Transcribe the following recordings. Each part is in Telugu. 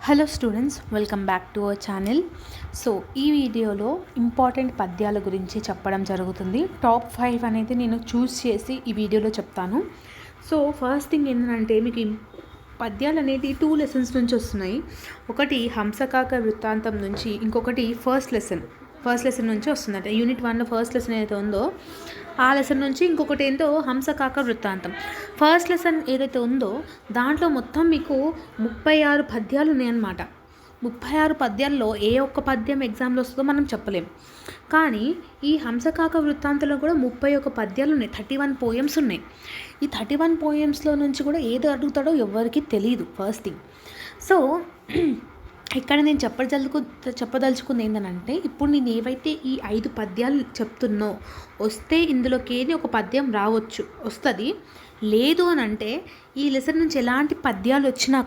Hello students, welcome back to our channel. So ఈ వీడియోలో ఇంపార్టెంట్ పద్యాల గురించి చెప్పడం జరుగుతుంది. టాప్ 5 అనేది నేను చూస్ చేసి ఈ వీడియోలో చెప్తాను. సో ఫస్ట్ థింగ్ ఏంటంటే, మీకు పద్యాలు అనేది 2 లెసన్స్ నుంచి వస్తున్నాయి. ఒకటి హంసకాక వృత్తాంతం నుంచి, ఇంకొకటి ఫస్ట్ లెసన్ నుంచి వస్తుందంట. యూనిట్ 1లో ఫస్ట్ లెసన్ ఏదైతే ఉందో ఆ లెసన్ నుంచి, ఇంకొకటి ఏంటో హంసకాక వృత్తాంతం. ఫస్ట్ లెసన్ ఏదైతే ఉందో దాంట్లో మొత్తం మీకు 36 పద్యాలు ఉన్నాయన్నమాట. 36 పద్యాల్లో ఏ ఒక్క పద్యం ఎగ్జామ్లో వస్తుందో మనం చెప్పలేం. కానీ ఈ హంసకాక వృత్తాంతంలో కూడా 31 పద్యాలు ఉన్నాయి. 31 పోయమ్స్ ఉన్నాయి. ఈ 31 పోయమ్స్లో నుంచి కూడా ఏదో అడుగుతాడో ఎవరికి తెలియదు. First thing. సో ఇక్కడ నేను చెప్పదలుచుకుంది ఏంటంటే, ఇప్పుడు నేను ఏవైతే ఈ 5 పద్యాలు చెప్తున్నో వస్తే ఇందులోకి ఏది ఒక పద్యం వస్తుంది. లేదు అని అంటే ఈ లెసన్ నుంచి ఎలాంటి పద్యాలు వచ్చినా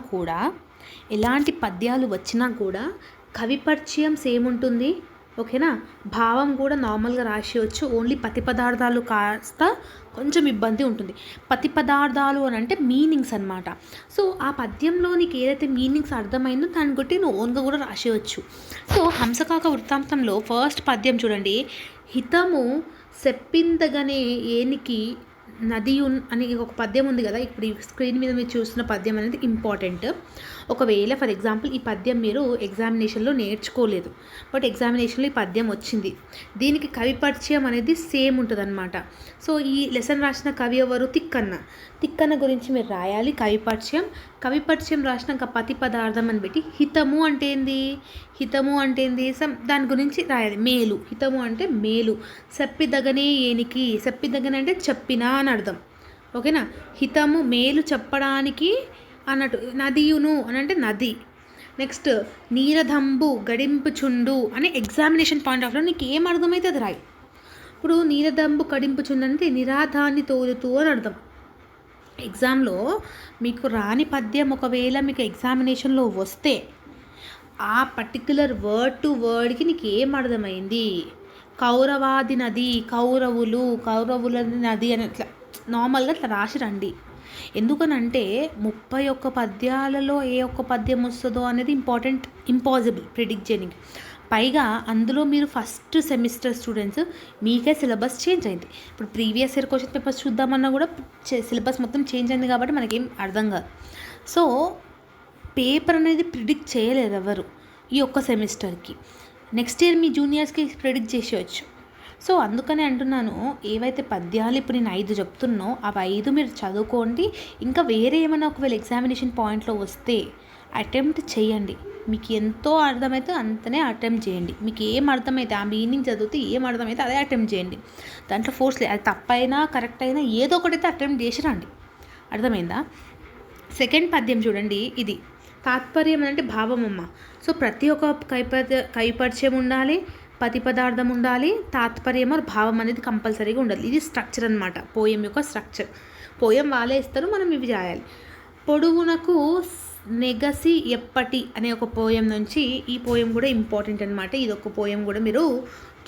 కూడా కవి పరిచయం సేమ్ ఉంటుంది. ఓకేనా? భావం కూడా నార్మల్గా రాసేయచ్చు. ఓన్లీ ప్రతి పదార్థాలు కాస్త కొంచెం ఇబ్బంది ఉంటుంది. ప్రతి పదార్థాలు అని అంటే మీనింగ్స్ అనమాట. సో ఆ పద్యంలో నీకు ఏదైతే మీనింగ్స్ అర్థమైందో దాన్ని బట్టి నువ్వు ఓన్గా కూడా రాసేయచ్చు. సో హంసకాక వృత్తాంతంలో ఫస్ట్ పద్యం చూడండి. హితము సెప్పిందగనే ఏనికి నదియున్ అని ఒక పద్యం ఉంది కదా. ఇప్పుడు ఈ స్క్రీన్ మీద మీరు చూస్తున్న పద్యం అనేది ఇంపార్టెంట్. ఒకవేళ ఫర్ ఎగ్జాంపుల్ ఈ పద్యం మీరు ఎగ్జామినేషన్లో నేర్చుకోలేదు, బట్ ఎగ్జామినేషన్లో ఈ పద్యం వచ్చింది. దీనికి కవి పరిచయం అనేది సేమ్ ఉంటుంది అనమాట. సో ఈ లెసన్ రాసిన కవి ఎవరు? తిక్కన్న గురించి మీరు రాయాలి. కవి పరిచయం రాసినాక ప్రతి పదార్థం అని పెట్టి హితము అంటే ఏంది దాని గురించి రాయాలి. మేలు, హితము అంటే మేలు. సెప్పిదగనే ఏనికి, సెప్పిదగనే అంటే చెప్పినా అని అర్థం. ఓకేనా? హితము మేలు చెప్పడానికి అన్నట్టు. నదియును అని అంటే నది. నెక్స్ట్ నీరదంబు గడింపుచుండు అని ఎగ్జామినేషన్ పాయింట్ ఆఫ్ వ్యూ నీకు ఏం అర్థమైతే అది రాయి. ఇప్పుడు నీరదంబు గడింపుచుండు అంటే నిరాధాన్ని తోలుతూ అని అర్థం. ఎగ్జామ్లో మీకు రాని పద్యం ఒకవేళ మీకు ఎగ్జామినేషన్లో వస్తే ఆ పర్టిక్యులర్ వర్డ్ టు వర్డ్కి నీకు ఏం అర్థమైంది, కౌరవాది నది, కౌరవుల నది అని అట్లా నార్మల్గా అట్లా రాసి రండి. ఎందుకనంటే 31 పద్యాలలో ఏ ఒక్క పద్యం వస్తుందో అనేది ఇంపాసిబుల్ ప్రిడిక్ట్ చేయడానికి. పైగా అందులో మీరు ఫస్ట్ సెమిస్టర్ స్టూడెంట్స్, మీకే సిలబస్ చేంజ్ అయింది. ఇప్పుడు ప్రీవియస్ ఇయర్ క్వశ్చన్ పేపర్స్ చూద్దామన్నా కూడా సిలబస్ మొత్తం చేంజ్ అయింది కాబట్టి మనకేం అర్థం కాదు. సో పేపర్ అనేది ప్రిడిక్ట్ చేయలేరు ఎవరు ఈ ఒక్క సెమిస్టర్కి. నెక్స్ట్ ఇయర్ మీ జూనియర్స్కి ప్రిడిక్ట్ చేసేయచ్చు. సో అందుకనే అంటున్నాను, ఏవైతే పద్యాలు ఇప్పుడు నేను 5 చెప్తున్నో అవి 5 మీరు చదువుకోండి. ఇంకా వేరే ఏమైనా ఒకవేళ ఎగ్జామినేషన్ పాయింట్లో వస్తే అటెంప్ట్ చేయండి. మీకు ఎంతో అర్థమైతే అంతనే అటెంప్ట్ చేయండి. మీకు ఏం అర్థమైతే ఆ మీనింగ్ చదివితే ఏం అర్థమైతే అదే అటెంప్ట్ చేయండి. దాంట్లో ఫోర్స్ లేదు. అది తప్పైనా కరెక్ట్ అయినా ఏదో ఒకటైతే అటెంప్ట్ చేసి రండి. అర్థమైందా? సెకండ్ పద్యం చూడండి. ఇది తాత్పర్యం అంటే భావమమ్మ. సో ప్రతి ఒక్క కవి పరిచయం ఉండాలి, ప్రతి పదార్థం ఉండాలి, తాత్పర్యం భావం అనేది కంపల్సరీగా ఉండాలి. ఇది స్ట్రక్చర్ అనమాట, పోయం యొక్క స్ట్రక్చర్. పోయం వాళ్ళే ఇస్తారు, మనం ఇవి చేయాలి. పొడుగునకు నెగసి ఎప్పటి అనే ఒక పోయం నుంచి ఈ పోయం కూడా ఇంపార్టెంట్ అనమాట. ఇది ఒక పోయం కూడా మీరు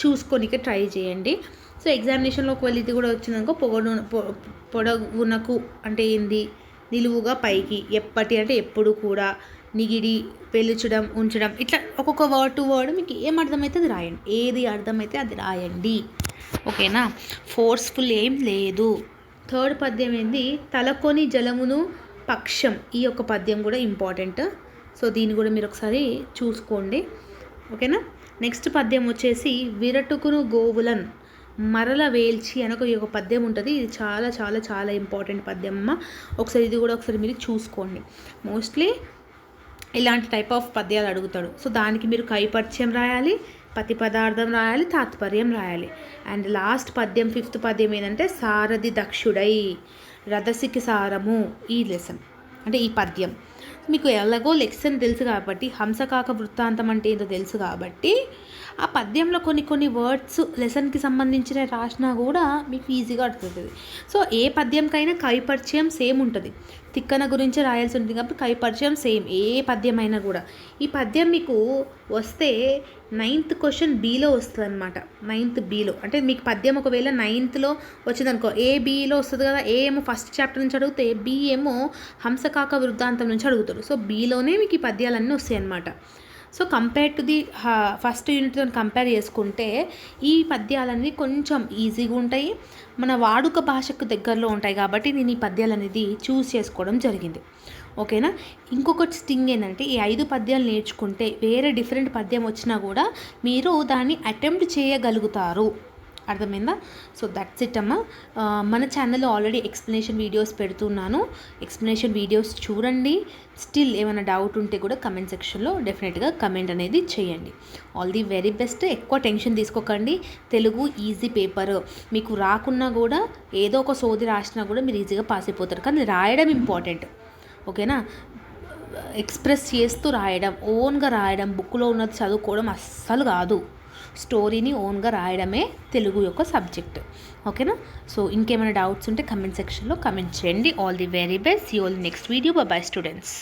చూసుకోనికి ట్రై చేయండి. సో ఎగ్జామినేషన్లో ఒకవేళ ఇది కూడా వచ్చిందనుకో, పొడవునకు అంటే ఏంది, నిలువుగా పైకి, ఎప్పటి అంటే ఎప్పుడు కూడా, నిగిడి పెలుచడం, ఉంచడం, ఇట్లా ఒక్కొక్క వర్డ్ టు వర్డ్ మీకు ఏం అర్థమైతే అది రాయండి. ఏది అర్థమైతే అది రాయండి. ఓకేనా? ఫోర్స్ఫుల్ ఏం లేదు. థర్డ్ పద్యం ఏంది, తలకొని జలమును పక్షం. ఈ యొక్క పద్యం కూడా ఇంపార్టెంట్. సో దీన్ని కూడా మీరు ఒకసారి చూసుకోండి. ఓకేనా? నెక్స్ట్ పద్యం వచ్చేసి విరటుకును గోవులన్ మరల వేల్చి అని ఒక పద్యం ఉంటుంది. ఇది చాలా చాలా చాలా ఇంపార్టెంట్ పద్యం అమ్మ. ఇది కూడా ఒకసారి మీరు చూసుకోండి. మోస్ట్లీ ఇలాంటి టైప్ ఆఫ్ పద్యాలు అడుగుతాడు. సో దానికి మీరు కవి పరిచయం రాయాలి, ప్రతి పదార్థం రాయాలి, తాత్పర్యం రాయాలి. అండ్ లాస్ట్ పద్యం, 5th పద్యం ఏంటంటే సారథి దక్షుడై రథసికి సారము. ఈ లెసన్ అంటే ఈ పద్యం మీకు ఎలాగో లెసన్ తెలుసు కాబట్టి, హంసకాక వృత్తాంతం అంటే ఏంటో తెలుసు కాబట్టి ఆ పద్యంలో కొన్ని కొన్ని వర్డ్స్ లెసన్కి సంబంధించిన రాసినా కూడా మీకు ఈజీగా అర్థమవుతుంది. సో ఏ పద్యంకైనా కవి పరిచయం సేమ్ ఉంటుంది. తిక్కన గురించి రాయాల్సి ఉంటుంది కాబట్టి కవి పరిచయం సేమ్ ఏ పద్యం అయినా కూడా. ఈ పద్యం మీకు వస్తే 9th క్వశ్చన్ బీలో వస్తుంది అనమాట. 9th బీలో అంటే మీకు పద్యం ఒకవేళ 9thలో వచ్చిందనుకో, ఏ బీలో వస్తుంది కదా. ఏ ఏమో ఫస్ట్ చాప్టర్ నుంచి అడిగితే బి ఏమో హంసకాక వృత్తాంతం నుంచి అడుగుతాడు. సో బీలోనే మీకు ఈ పద్యాలన్నీ వస్తాయి అన్నమాట. So compare to the first యూనిట్తో కంపేర్ చేసుకుంటే ఈ పద్యాలన్నీ కొంచెం ఈజీగా ఉంటాయి, మన వాడుక భాషకు దగ్గరలో ఉంటాయి. కాబట్టి నేను ఈ పద్యాలు అనేది చూస్ చేసుకోవడం జరిగింది. ఓకేనా. ఇంకొకటి స్టింగ్ ఏంటంటే ఈ 5 పద్యాలు నేర్చుకుంటే వేరే డిఫరెంట్ పద్యం వచ్చినా కూడా మీరు దాన్ని అటెంప్ట్ చేయగలుగుతారు. అర్థమైందా? సో దట్స్ ఇట్ అమ్మ. మన ఛానల్లో ఆల్రెడీ ఎక్స్ప్లెనేషన్ వీడియోస్ పెడుతున్నాను. ఎక్స్ప్లెనేషన్ వీడియోస్ చూడండి. స్టిల్ ఏమైనా డౌట్ ఉంటే కూడా కమెంట్ సెక్షన్లో డెఫినెట్గా కమెంట్ అనేది చేయండి. All the very best. ఎక్కువ టెన్షన్ తీసుకోకండి. Telugu easy paper. మీకు రాకున్నా కూడా ఏదో ఒక సోది రాసినా కూడా మీరు ఈజీగా పాస్ అయిపోతారు. కానీ రాయడం ఇంపార్టెంట్. ఓకేనా. ఎక్స్ప్రెస్ చేస్తూ రాయడం, ఓన్గా రాయడం, బుక్లో ఉన్నది చదువుకోవడం అస్సలు కాదు. స్టోరీని ఓన్గా రాయడమే తెలుగు యొక్క సబ్జెక్ట్. ఓకేనా. సో ఇంకేమైనా డౌట్స్ ఉంటే కమెంట్ సెక్షన్లో కమెంట్ చేయండి. All the very best. See you all next video. Bye students.